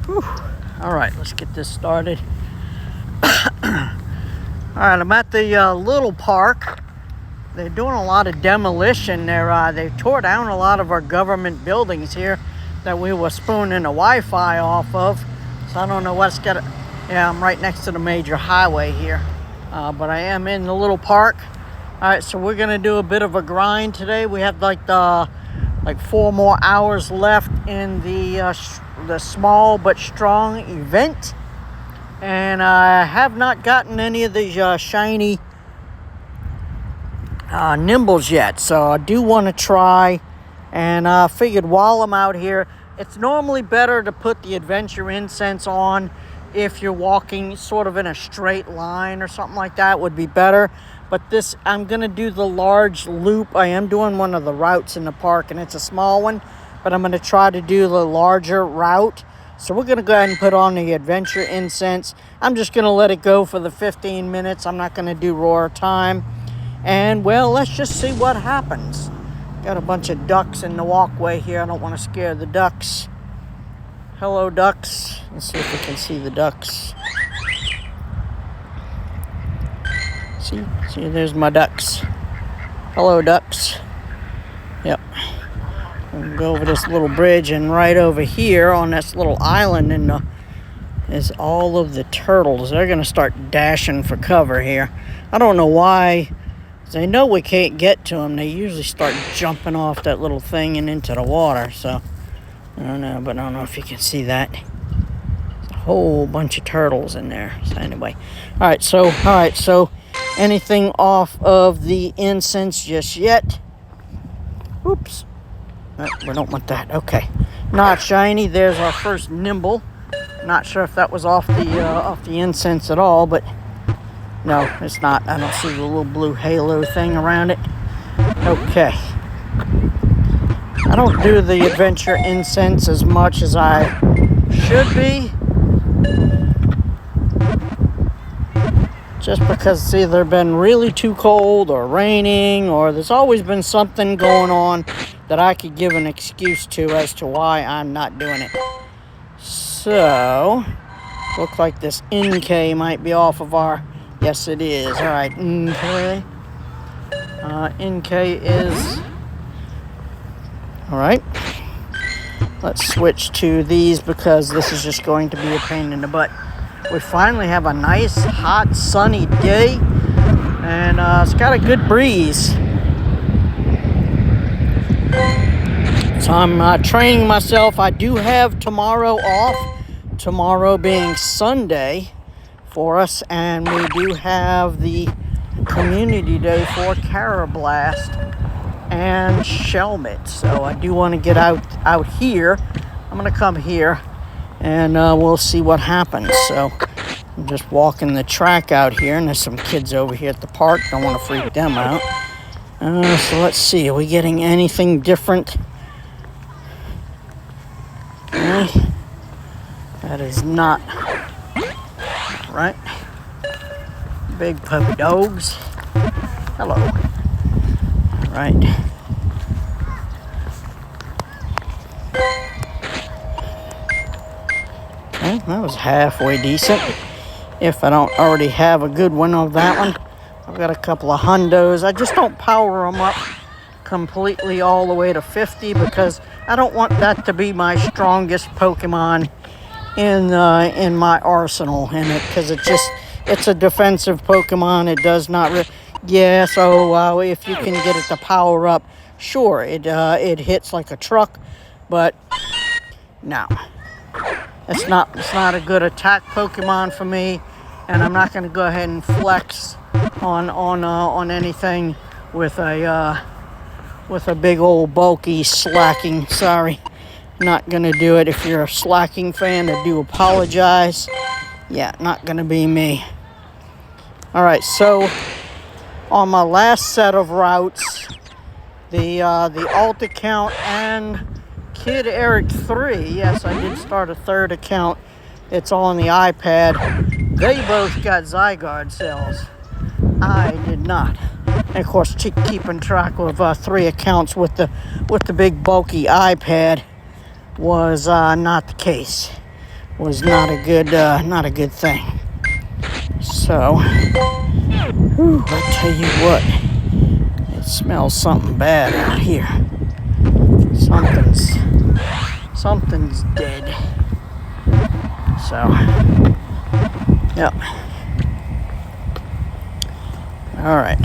Whew. All right, let's get this started. All right, I'm at the little park. They're doing a lot of demolition. They tore down a lot of our government buildings here that we were spooning the Wi-Fi off of. So I don't know what's gonna. Yeah, I'm right next to the major highway here, but I am in the little park. All right, so we're gonna do a bit of a grind today. We have like 4 more hours left in the small but strong event, and I have not gotten any of these shiny Nymbles yet, so I do want to try. And I figured while I'm out here, it's normally better to put the adventure incense on if you're walking sort of in a straight line or something like that would be better. But this, I'm going to do the large loop. I am doing one of the routes in the park, and it's a small one, but I'm going to try to do the larger route. So we're going to go ahead and put on the adventure incense. I'm just going to let it go for the 15 minutes. I'm not going to do roar time. And, well, let's just see what happens. Got a bunch of ducks in the walkway here. I don't want to scare the ducks. Hello, ducks. Let's see if we can see the ducks. See, there's my ducks. Hello, ducks. Yep. We'll go over this little bridge, and right over here on this little island is all of the turtles. They're going to start dashing for cover here. I don't know why. They know we can't get to them. They usually start jumping off that little thing and into the water. So, I don't know, but I don't know if you can see that. There's a whole bunch of turtles in there. So anyway, all right, so anything off of the incense just yet? Oops. We don't want that. Okay. Not shiny. There's our first Nymble. Not sure if that was off the incense at all, but no, it's not. I don't see the little blue halo thing around it. Okay. I don't do the adventure incense as much as I should be. Just because it's either been really too cold or raining, or there's always been something going on that I could give an excuse to as to why I'm not doing it. So, looks like this NK might be off of our... Yes, it is. All right, NK. NK is... All right. Let's switch to these because this is just going to be a pain in the butt. We finally have a nice, hot, sunny day, and it's got a good breeze. So I'm training myself. I do have tomorrow off, tomorrow being Sunday for us, and we do have the community day for Carablast and Shelmet. So I do want to get out here. I'm going to come here, and we'll see what happens. So I'm just walking the track out here, and there's some kids over here at the park. Don't want to freak them out. So let's see. Are we getting anything different? Okay. That is not right. Big puppy dogs. Hello. All right. Okay, that was halfway decent. If I don't already have a good one of that one. I've got a couple of hundos. I just don't power them up completely all the way to 50 because I don't want that to be my strongest Pokemon in my arsenal in it, because it's a defensive Pokemon. It does not so if you can get it to power up, sure, it hits like a truck, but no, it's not a good attack Pokemon for me, and I'm not going to go ahead and flex on anything with a big old bulky slacking. Sorry, not gonna do it. If you're a slacking fan, I do apologize. Yeah, not gonna be me. All right, so on my last set of routes, the alt account and Kid Erik 3. Yes, I did start a third account. It's all on the iPad. They both got Zygarde cells. I did not. And of course, keeping track of 3 accounts with the big bulky iPad was not the case. was not a good thing. So, whew, I tell you what, it smells something bad out here. Something's dead. So, yep. All right.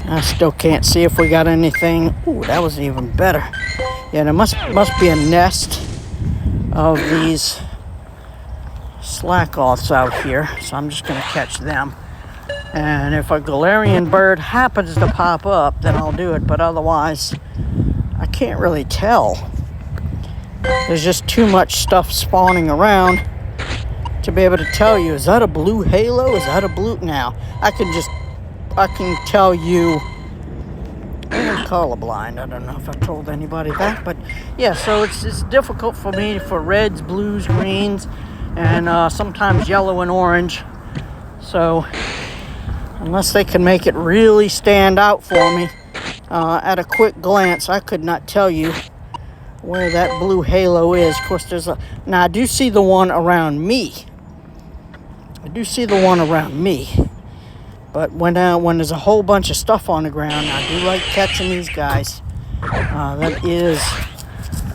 I still can't see if we got anything. Ooh, that was even better. Yeah, there must be a nest of these slack-offs out here, so I'm just going to catch them. And if a Galarian bird happens to pop up, then I'll do it, but otherwise, I can't really tell. There's just too much stuff spawning around to be able to tell you, is that a blue halo? Is that a blue? Now, I can tell you, I'm colorblind. I don't know if I told anybody that, but yeah, so it's difficult for me for reds, blues, greens, and sometimes yellow and orange. So unless they can make it really stand out for me at a quick glance, I could not tell you where that blue halo is. Of course, now I do see the one around me. But when there's a whole bunch of stuff on the ground, I do like catching these guys. That is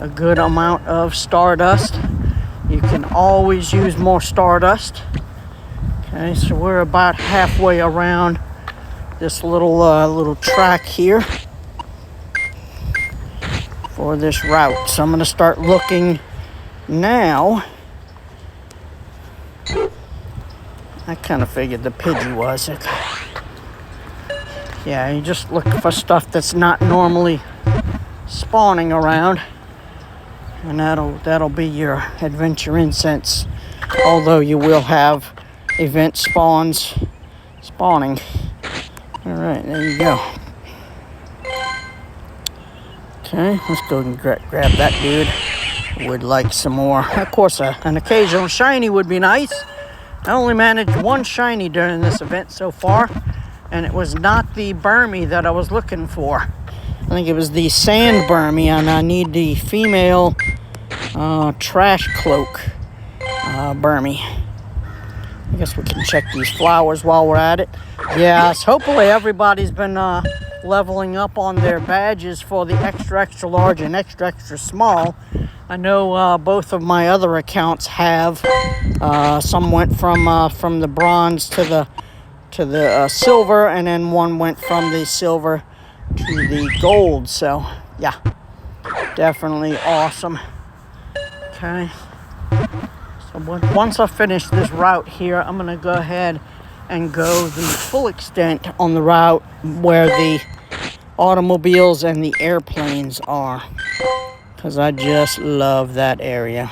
a good amount of Stardust. You can always use more Stardust. Okay, so we're about halfway around this little track here for this route. So I'm going to start looking now. I kind of figured the Pidgey was. Yeah, you just look for stuff that's not normally spawning around, and that'll be your adventure incense. Although you will have event spawning. All right, there you go. Okay, let's go and grab that dude. Would like some more. Of course, an occasional shiny would be nice. I only managed one shiny during this event so far, and it was not the Burmy that I was looking for. I think it was the Sand Burmy, and I need the female Trash Cloak Burmy. I guess we can check these flowers while we're at it. Yes, hopefully everybody's been leveling up on their badges for the extra large and extra small. I know both of my other accounts have. Some went from the bronze to the silver, and then one went from the silver to the gold. So yeah, definitely awesome. Okay. So once I finish this route here, I'm gonna go ahead and go the full extent on the route where the automobiles and the airplanes are, because I just love that area.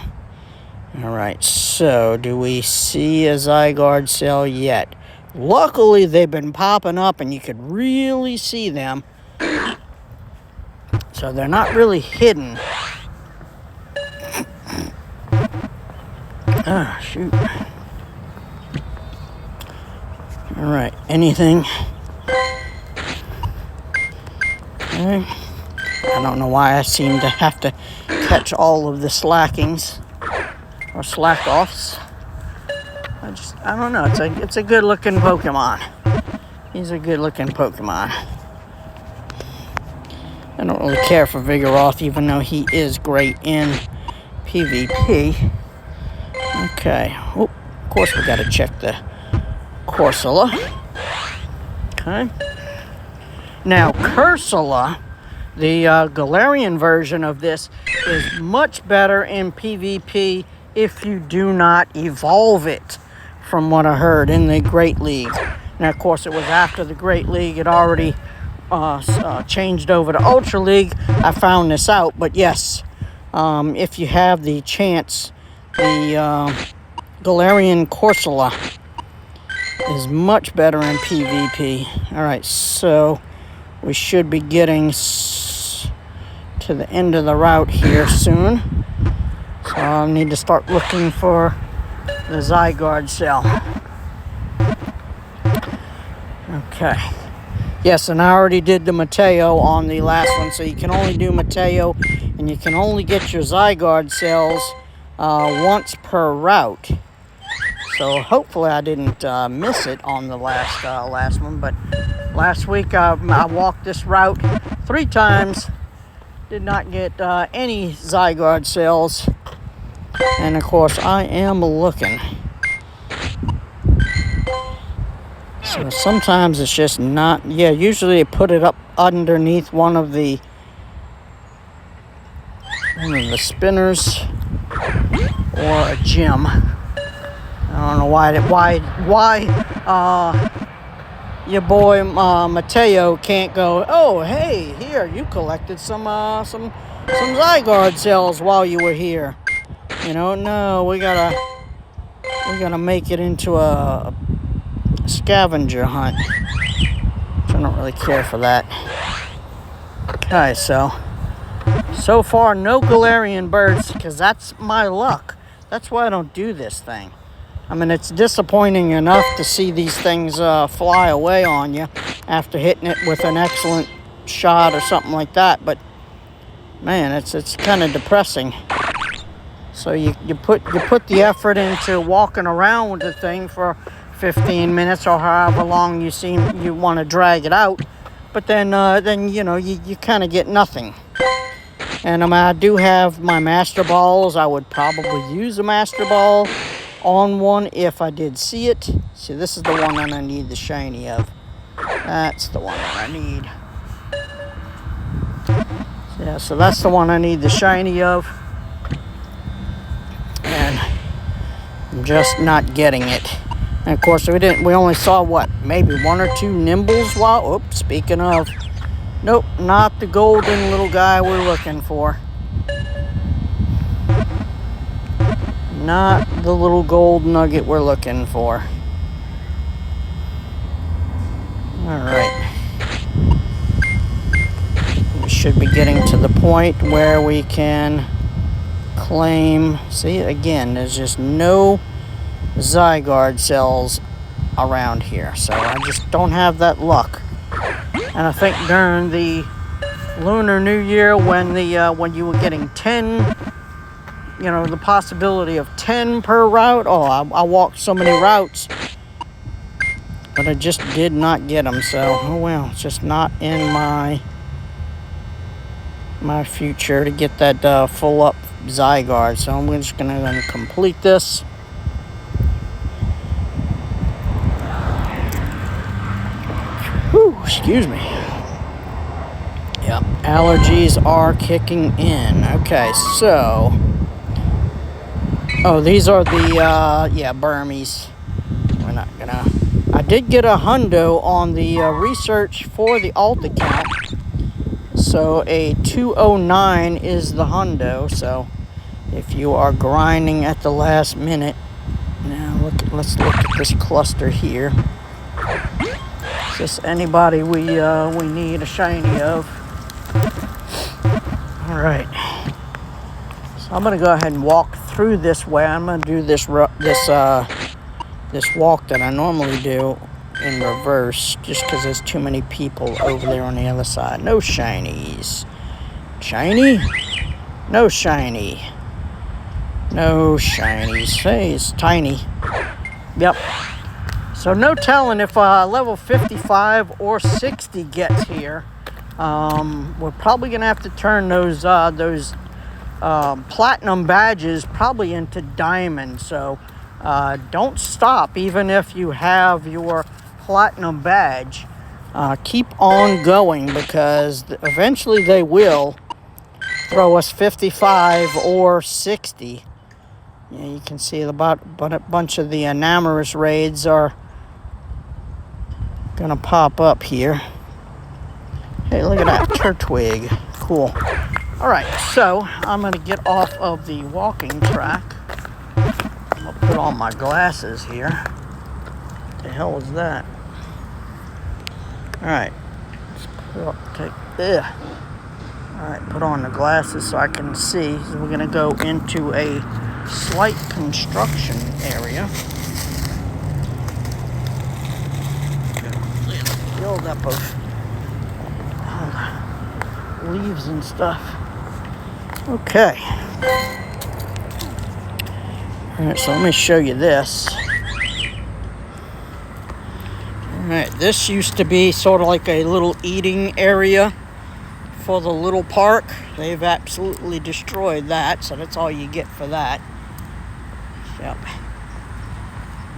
All right, so do we see a Zygarde cell yet? Luckily, they've been popping up and you could really see them. So they're not really hidden. Ah, shoot. All right, anything? Okay. I don't know why I seem to have to catch all of the slackings or slack-offs. I don't know. It's a good-looking Pokemon. He's a good-looking Pokemon. I don't really care for Vigoroth, even though he is great in PvP. Okay. Oh, of course we got to check the Corsola. Okay. Now, Corsola, the Galarian version of this, is much better in PvP if you do not evolve it, from what I heard in the Great League. Now, of course, it was after the Great League. It already changed over to Ultra League. I found this out, but yes, if you have the chance, the Galarian Corsola is much better in PvP. All right, so we should be getting to the end of the route here soon. So I need to start looking for the Zygarde cell. Okay. Yes, and I already did the Mateo on the last one, so you can only do Mateo, and you can only get your Zygarde cells once per route. So hopefully I didn't miss it on the last one. But last week I walked this route 3 times. Did not get any Zygarde cells. And of course I am looking. So sometimes it's just not, yeah, usually they put it up underneath one of the spinners or a gym. I don't know why your boy Mateo can't go, oh hey, here, you collected some Zygarde cells while you were here. You know, no, we gotta make it into a scavenger hunt. I don't really care for that. Okay, so far no Galarian birds, because that's my luck. That's why I don't do this thing. I mean, it's disappointing enough to see these things fly away on you after hitting it with an excellent shot or something like that, but man, it's kind of depressing. So you put the effort into walking around with the thing for 15 minutes or however long you want to drag it out, but then you know you kind of get nothing. And I do have my Master Balls. I would probably use a Master Ball on one if I did see it. See, this is the one that I need the shiny of. That's the one that I need. Yeah, so that's the one I need the shiny of. And I'm just not getting it. And of course we only saw what, maybe 1 or 2 Nymbles while, oops, speaking of, nope, not the golden little guy we're looking for. Not the little gold nugget we're looking for. Alright. We should be getting to the point where we can claim, see, again, there's just no Zygarde cells around here, so I just don't have that luck. And I think during the Lunar New Year, when you were getting 10, you know, the possibility of 10 per route, oh, I walked so many routes, but I just did not get them. So, oh well, it's just not in my future to get that full up Zygarde. So I'm just gonna complete this. Whew, excuse me. Yep, allergies are kicking in. Okay, so, oh, these are the yeah, Burmese. We're not gonna. I did get a hundo on the research for the alt account. So a 209 is the hundo. So if you are grinding at the last minute, now let's look at this cluster here. Is this anybody we need a shiny of? All right. So I'm gonna go ahead and walk through this way. I'm gonna do this walk that I normally do in reverse, just because there's too many people over there on the other side. No shinies. Shiny? No shiny. No shinies. Hey, it's tiny. Yep. So no telling if level 55 or 60 gets here. We're probably gonna have to turn those platinum badges probably into diamond. So don't stop, even if you have your platinum badge. Keep on going, because eventually they will throw us 55 or 60. Yeah, you can see a bunch of the Enamorous raids are gonna pop up here. Hey, look at that Turtwig. Cool. Alright, so I'm gonna get off of the walking track. I'm gonna put on my glasses here. What the hell is that? Alright. Alright, put on the glasses so I can see. So we're gonna go into a slight construction area. Build up of leaves and stuff. Okay. Alright, so let me show you this. Alright, this used to be sort of like a little eating area for the little park. They've absolutely destroyed that, so that's all you get for that. Yep.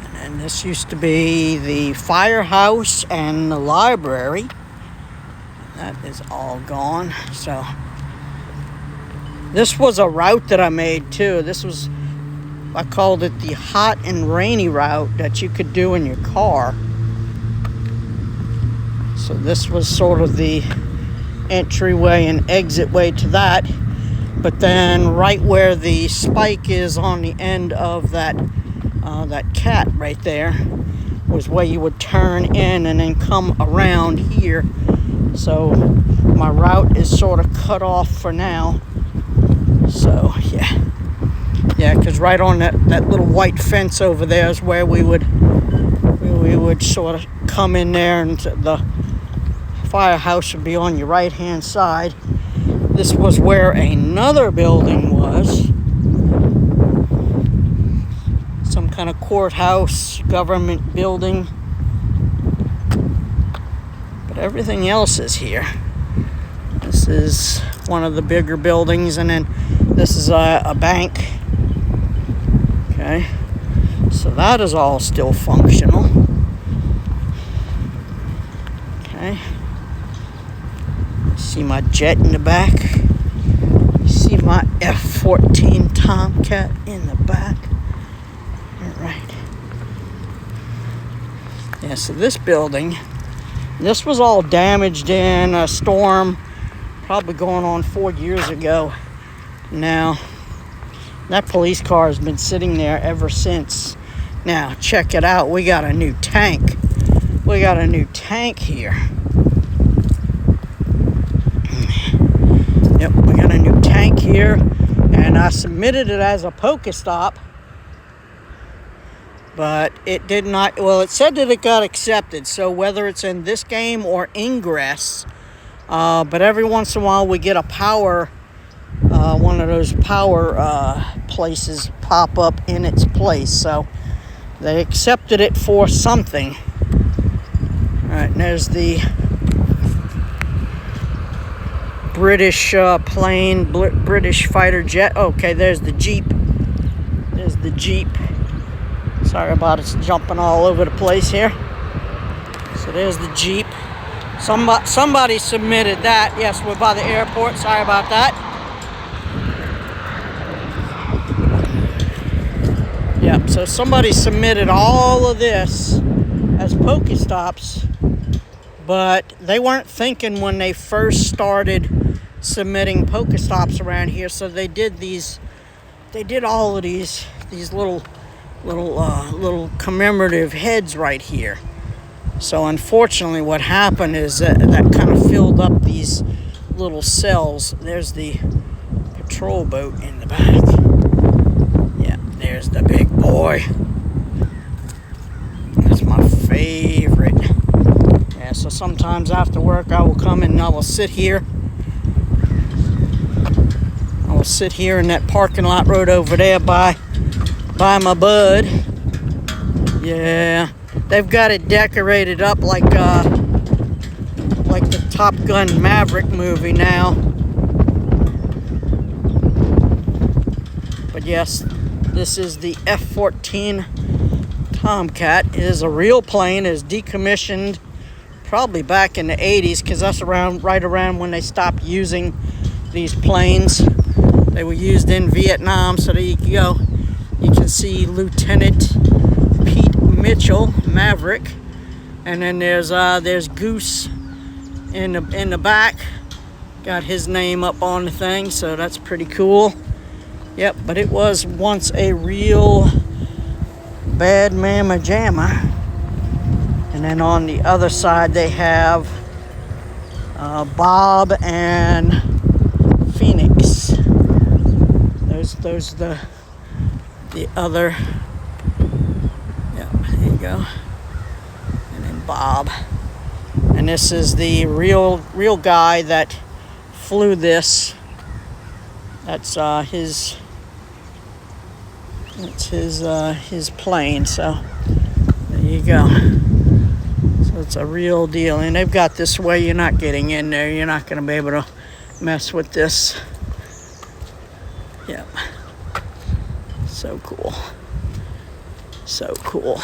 And then this used to be the firehouse and the library. That is all gone. So this was a route that I made too. This was, I called it the hot and rainy route that you could do in your car. So this was sort of the entryway and exit way to that. But then right where the spike is on the end of that cat right there was where you would turn in and then come around here. So my route is sort of cut off for now. So yeah, because right on that little white fence over there is where we would sort of come in there, and the firehouse would be on your right hand side. This was where another building was, some kind of courthouse, government building. But everything else is here. This is one of the bigger buildings, and then this is a bank. Okay, so that is all still functional. Okay, see my jet in the back. See my F-14 Tomcat in the back. All right. Yeah, so this building, this was all damaged in a storm probably going on 4 years ago now. That police car has been sitting there ever since. Now, check it out. We got a new tank. We got a new tank here. Yep, we got a new tank here. And I submitted it as a Pokestop. But it did not, well, it said that it got accepted. So whether it's in this game or Ingress, but every once in a while we get a power, one of those power places pop up in its place. So they accepted it for something. All right, and there's the British plane, British fighter jet. Okay, there's the Jeep. There's the Jeep. Sorry about it, jumping all over the place here. So there's the Jeep. Somebody submitted that. Yes, we're by the airport. Sorry about that. Yep, so somebody submitted all of this as Pokestops, but they weren't thinking when they first started submitting Pokestops around here. So they did all of these little commemorative heads right here. So unfortunately what happened is that kind of filled up these little cells. There's the patrol boat in the back. Yeah, there's the big boy. That's my favorite. Yeah, so sometimes after work I will come and I will sit here. I will sit here in that parking lot road over there by my bud. Yeah, they've got it decorated up like the Top Gun Maverick movie now. But yes, this is the F-14 Tomcat. It is a real plane. It is decommissioned probably back in the 80s, because that's right around when they stopped using these planes. They were used in Vietnam. So there you go. You can see Lieutenant Pete Mitchell, Maverick, and then there's Goose in the back. Got his name up on the thing, so that's pretty cool. Yep, but it was once a real bad mamma jamma. And then on the other side they have Bob and Phoenix. Those the other. Yeah, there you go. And then Bob. And this is the real guy that flew this. That's his It's his plane, so there you go. So it's a real deal. And they've got this way, you're not getting in there. You're not going to be able to mess with this. Yep. So cool. So cool.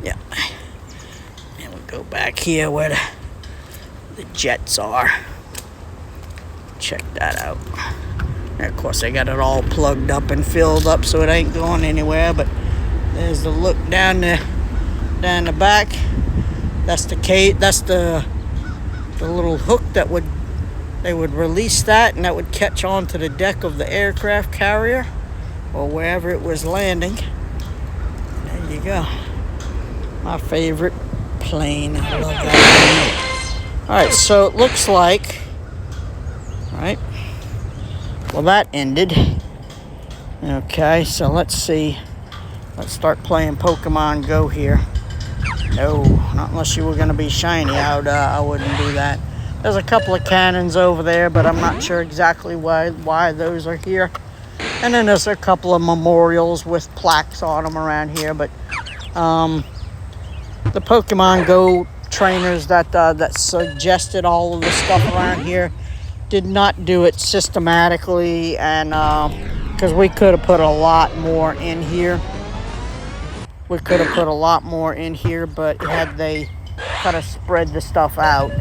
Yep. And we'll go back here where the jets are. Check that out. And of course, they got it all plugged up and filled up, so it ain't going anywhere. But there's the look down the back. That's the That's the little hook that they would release that, and that would catch onto the deck of the aircraft carrier or wherever it was landing. There you go. My favorite plane. I love that plane. All right, so it looks like. All right. Well, that ended. Okay, so let's see. Let's start playing Pokemon Go here. No, not unless you were going to be shiny. I wouldn't do that. There's a couple of cannons over there, but I'm not sure exactly why those are here. And then there's a couple of memorials with plaques on them around here. But the Pokemon Go trainers that suggested all of the stuff around here did not do it systematically, and because we could have put a lot more in here. We could have put a lot more in here, but had they kind of spread the stuff out.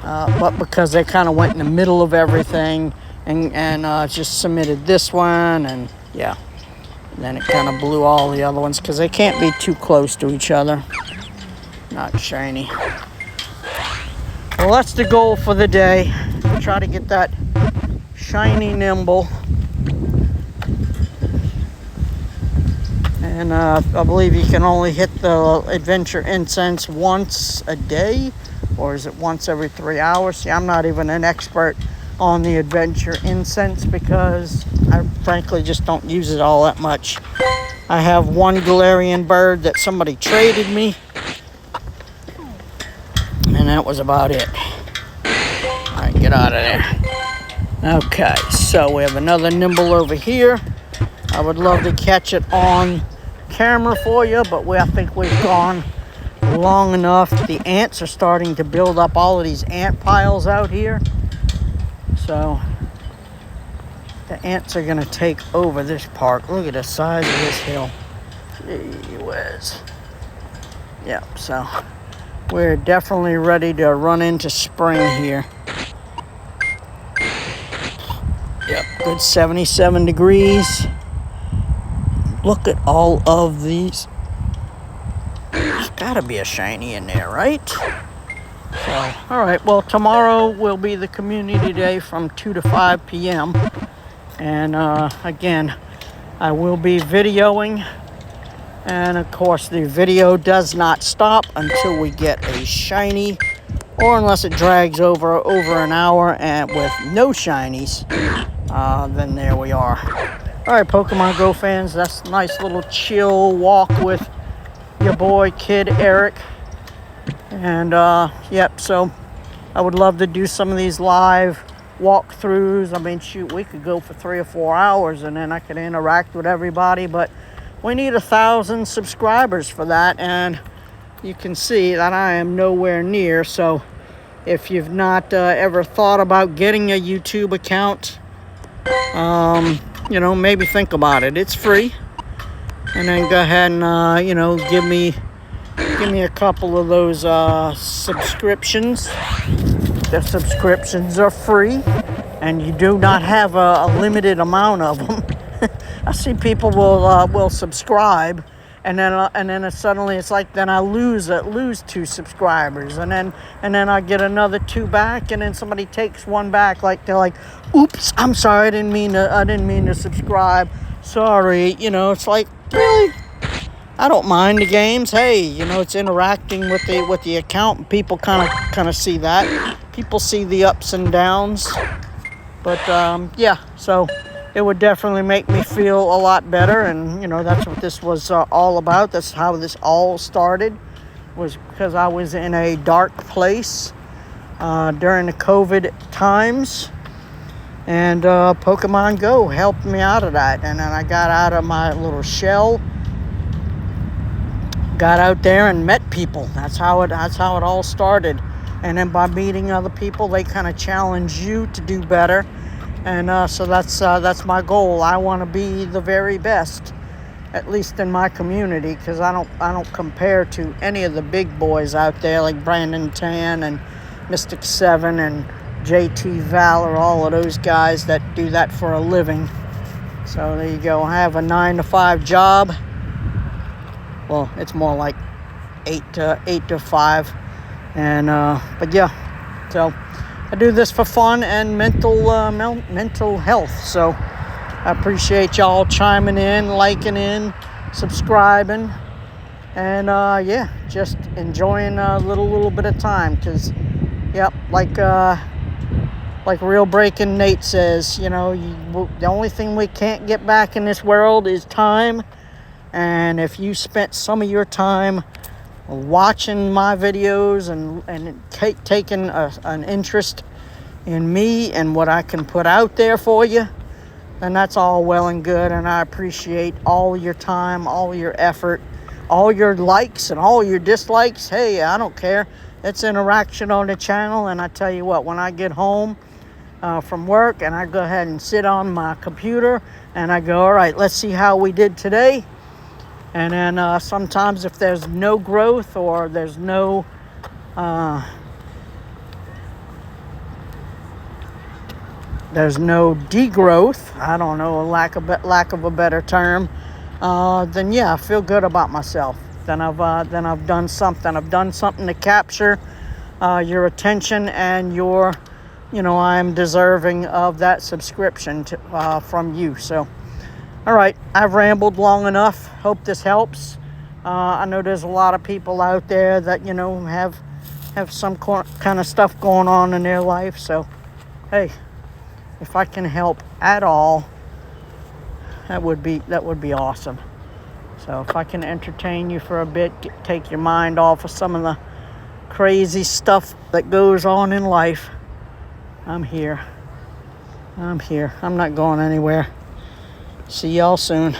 But because they kind of went in the middle of everything and just submitted this one, and yeah. And then it kind of blew all the other ones because they can't be too close to each other. Not shiny. Well, that's the goal for the day. Try to get that shiny Nymble. And I believe you can only hit the adventure incense once a day, or is it once every 3 hours? See, I'm not even an expert on the adventure incense because I frankly just don't use it all that much. I have one Galarian bird that somebody traded me, and that was about it. All right, get out of there. Okay, so we have another Nymble over here. I would love to catch it on camera for you, but I think we've gone long enough. The ants are starting to build up all of these ant piles out here. So the ants are going to take over this park. Look at the size of this hill. Gee whiz. Yep, so we're definitely ready to run into spring here. Yep, good 77 degrees. Look at all of these. There's gotta be a shiny in there, right? So, all right, well, tomorrow will be the community day from 2 to 5 p.m. And again, I will be videoing. And of course, the video does not stop until we get a shiny, or unless it drags over an hour and with no shinies. Then there we are. All right, Pokemon Go fans, that's a nice little chill walk with your boy, Kid Erik. And, yep, so I would love to do some of these live walkthroughs. I mean, shoot, we could go for 3 or 4 hours, and then I could interact with everybody. But we need 1,000 subscribers for that, and you can see that I am nowhere near. So if you've not ever thought about getting a YouTube account, you know, maybe think about it. It's free. And then go ahead and, you know, give me a couple of those subscriptions. The subscriptions are free, and you do not have a limited amount of them. I see people will subscribe, and then suddenly it's like then I lose 2 subscribers, and then I get another 2 back, and then somebody takes 1 back. Like they're like, "Oops, I'm sorry, I didn't mean to subscribe. Sorry." You know, it's like, really? I don't mind the games. Hey, you know, it's interacting with the account. People kind of see that. People see the ups and downs. But yeah, so it would definitely make me feel a lot better, and you know, that's what this was all about. That's how this all started, was because I was in a dark place during the COVID times, And Pokemon Go helped me out of that. And then I got out of my little shell, got out there and met people. That's how it all started. And then by meeting other people, they kind of challenge you to do better. And so that's my goal. I want to be the very best, at least in my community, because I don't compare to any of the big boys out there like Brandon Tan and Mystic 7 and JT Valor, all of those guys that do that for a living. So there you go. I have a 9-to-5 job. Well, it's more like 8 to 5. And but yeah, so I do this for fun and mental health. So I appreciate y'all chiming in, liking in, subscribing, and yeah, just enjoying a little bit of time. Cause yep, like Real Breaking Nate says, you know, the only thing we can't get back in this world is time. And if you spent some of your time watching my videos and taking an interest in me and what I can put out there for you, then that's all well and good. And I appreciate all your time, all your effort, all your likes and all your dislikes. Hey, I don't care. It's interaction on the channel. And I tell you what, when I get home from work and I go ahead and sit on my computer and I go, all right, let's see how we did today. And then sometimes if there's no growth or there's no degrowth, I don't know, lack of a better term, then yeah, I feel good about myself. Then I've done something. I've done something to capture your attention, and I'm deserving of that subscription from you. So. All right, I've rambled long enough. Hope this helps. I know there's a lot of people out there that, have some kind of stuff going on in their life. So, hey, if I can help at all, that would be awesome. So if I can entertain you for a bit, take your mind off of some of the crazy stuff that goes on in life, I'm here. I'm not going anywhere. See y'all soon.